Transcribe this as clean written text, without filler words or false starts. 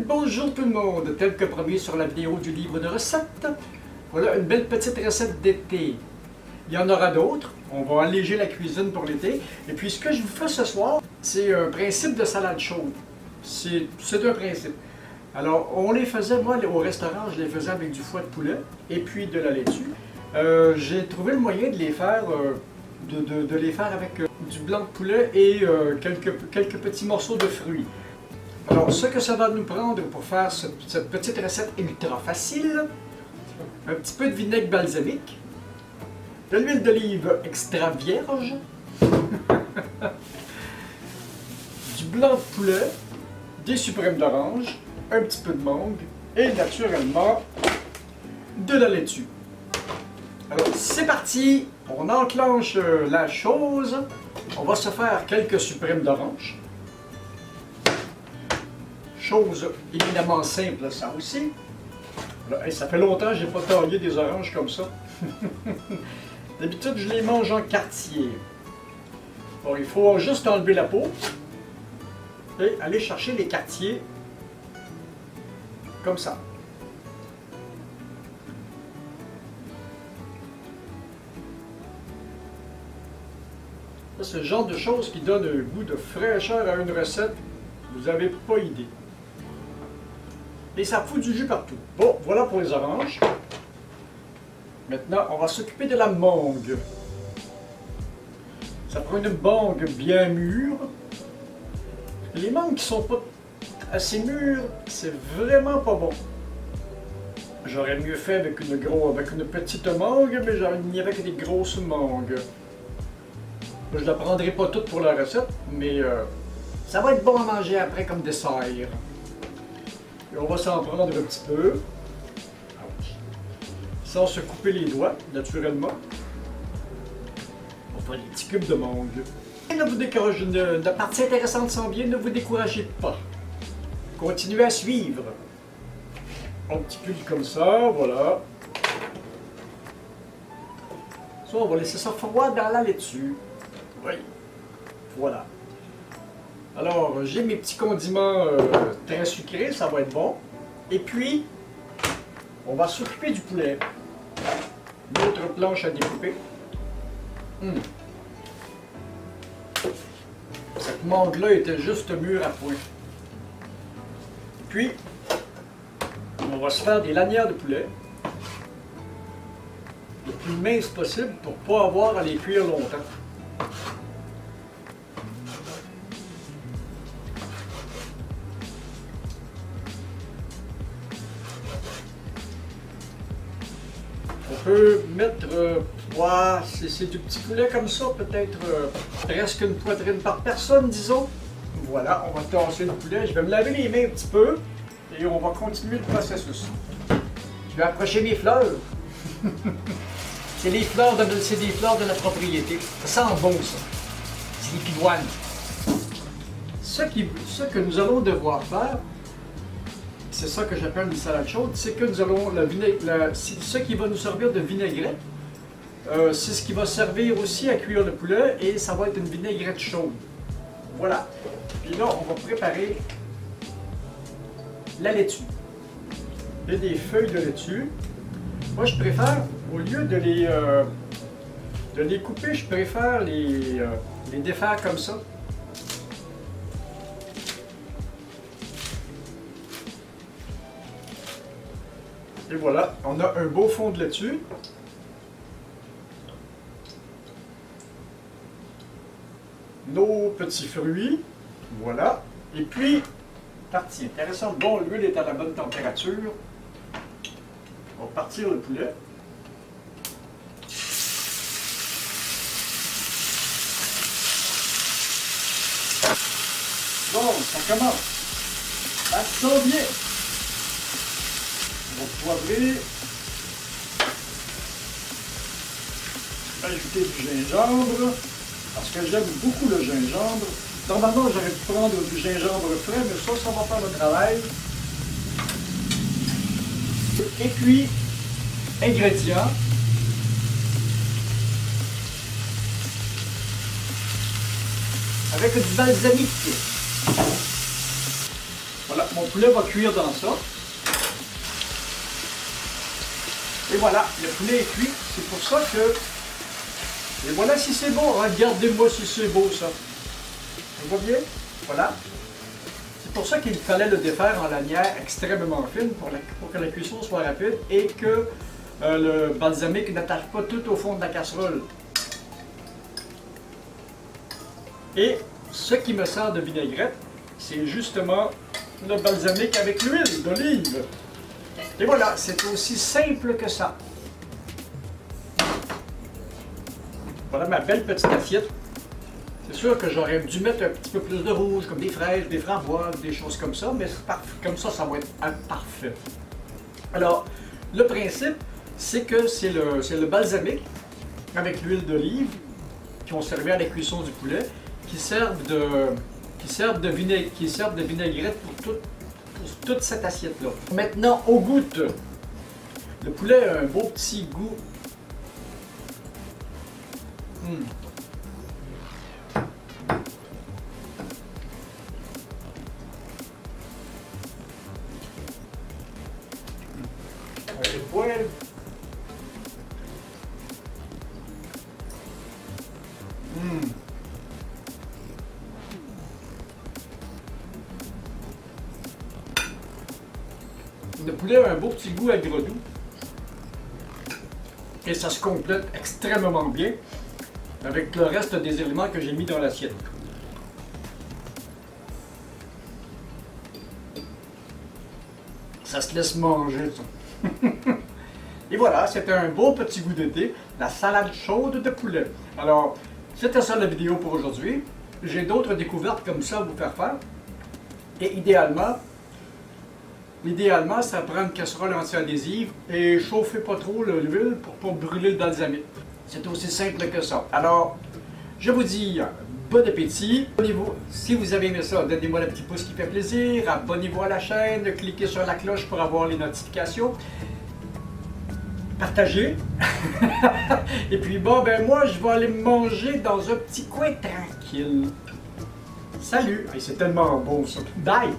Bonjour tout le monde, tel que promis sur la vidéo du livre de recettes, voilà une belle petite recette d'été. Il y en aura d'autres, on va alléger la cuisine pour l'été. Et puis ce que je vous fais ce soir, c'est un principe de salade chaude. C'est un principe. Alors on les faisait, moi au restaurant, je les faisais avec du foie de poulet et puis de la laitue. J'ai trouvé le moyen de les faire, de les faire avec du blanc de poulet et quelques petits morceaux de fruits. Alors, ce que ça va nous prendre pour faire cette petite recette ultra facile, un petit peu de vinaigre balsamique, de l'huile d'olive extra vierge, du blanc de poulet, des suprêmes d'orange, un petit peu de mangue et naturellement de la laitue. Alors, c'est parti! On enclenche la chose. On va se faire quelques suprêmes d'orange. Chose évidemment simple, ça aussi. Là, hey, ça fait longtemps que je n'ai pas taillé des oranges comme ça. D'habitude, je les mange en quartier. Bon, il faut juste enlever la peau et aller chercher les quartiers comme ça. C'est le genre de choses qui donne un goût de fraîcheur à une recette. Vous n'avez pas idée. Et ça fout du jus partout. Bon, voilà pour les oranges. Maintenant, on va s'occuper de la mangue. Ça prend une mangue bien mûre. Les mangues qui sont pas assez mûres, c'est vraiment pas bon. J'aurais mieux fait avec une petite mangue, mais j'aurais mis avec des grosses mangues. Je ne la prendrai pas toute pour la recette, mais ça va être bon à manger après comme dessert. Et on va s'en prendre un petit peu. Sans se couper les doigts, naturellement. On va faire des petits cubes de mangue. Et la partie intéressante s'en vient, ne vous découragez pas. Continuez à suivre. Un petit cube comme ça, voilà. Ça, on va laisser ça froid dans la laitue. Oui, voilà. Alors, j'ai mes petits condiments très sucrés, ça va être bon. Et puis, on va s'occuper du poulet. D'autres planches à découper. Cette mangue-là était juste mûre à point. Puis, on va se faire des lanières de poulet. Le plus mince possible pour ne pas avoir à les cuire longtemps. On peut mettre, c'est du petit poulet comme ça, peut-être presque une poitrine par personne, disons. Voilà, on va tasser le poulet. Je vais me laver les mains un petit peu et on va continuer le processus. Je vais approcher mes fleurs. C'est des fleurs de la propriété. Ça sent bon, ça. C'est des pivoines. Ce que nous allons devoir faire, c'est ça que j'appelle une salade chaude, c'est que nous allons ce qui va nous servir de vinaigrette, c'est ce qui va servir aussi à cuire le poulet et ça va être une vinaigrette chaude. Voilà. Puis là, on va préparer la laitue. Il y a des feuilles de laitue. Moi, je préfère, au lieu de les couper, je préfère les défaire comme ça. Et voilà, on a un beau fond de laitue. Nos petits fruits, voilà. Et puis, partie intéressante, bon, l'huile est à la bonne température. On va partir le poulet. Bon, ça commence. Ça sent bien. On va poivrer. Ajouter du gingembre, parce que j'aime beaucoup le gingembre. Normalement, j'aurais pu prendre du gingembre frais, mais ça va faire le travail. Et puis, ingrédients. Avec du balsamique. Voilà, mon poulet va cuire dans ça. Et voilà, le poulet est cuit. C'est pour ça que... Et voilà si c'est beau. Regardez-moi si c'est beau, ça. On voit bien? Voilà. C'est pour ça qu'il fallait le défaire en lanière extrêmement fine pour que la cuisson soit rapide et que le balsamique n'attache pas tout au fond de la casserole. Et ce qui me sert de vinaigrette, c'est justement le balsamique avec l'huile d'olive. Et voilà, c'est aussi simple que ça. Voilà ma belle petite assiette. C'est sûr que j'aurais dû mettre un petit peu plus de rouge, comme des fraises, des framboises, des choses comme ça, mais comme ça va être parfait. Alors, le principe, c'est que c'est le balsamique avec l'huile d'olive qui ont servi à la cuisson du poulet, qui servent de vinaigrette pour toute cette assiette-là. Maintenant, au goût. Le poulet a un beau petit goût. Le poêle. Le poulet a un beau petit goût agro-doux. Et ça se complète extrêmement bien avec le reste des éléments que j'ai mis dans l'assiette. Ça se laisse manger, ça. Et voilà, c'était un beau petit goût d'été, la salade chaude de poulet. Alors, c'était ça la vidéo pour aujourd'hui. J'ai d'autres découvertes comme ça à vous faire faire. Et idéalement, ça prend une casserole anti-adhésive et chauffez pas trop l'huile pour ne pas brûler le balsamique. C'est aussi simple que ça. Alors, je vous dis bon appétit. Abonnez-vous. Si vous avez aimé ça, donnez-moi le petit pouce qui fait plaisir. Abonnez-vous à la chaîne, cliquez sur la cloche pour avoir les notifications. Partagez. Et puis bon, ben moi, je vais aller me manger dans un petit coin tranquille. Salut! C'est tellement bon ça. Bye!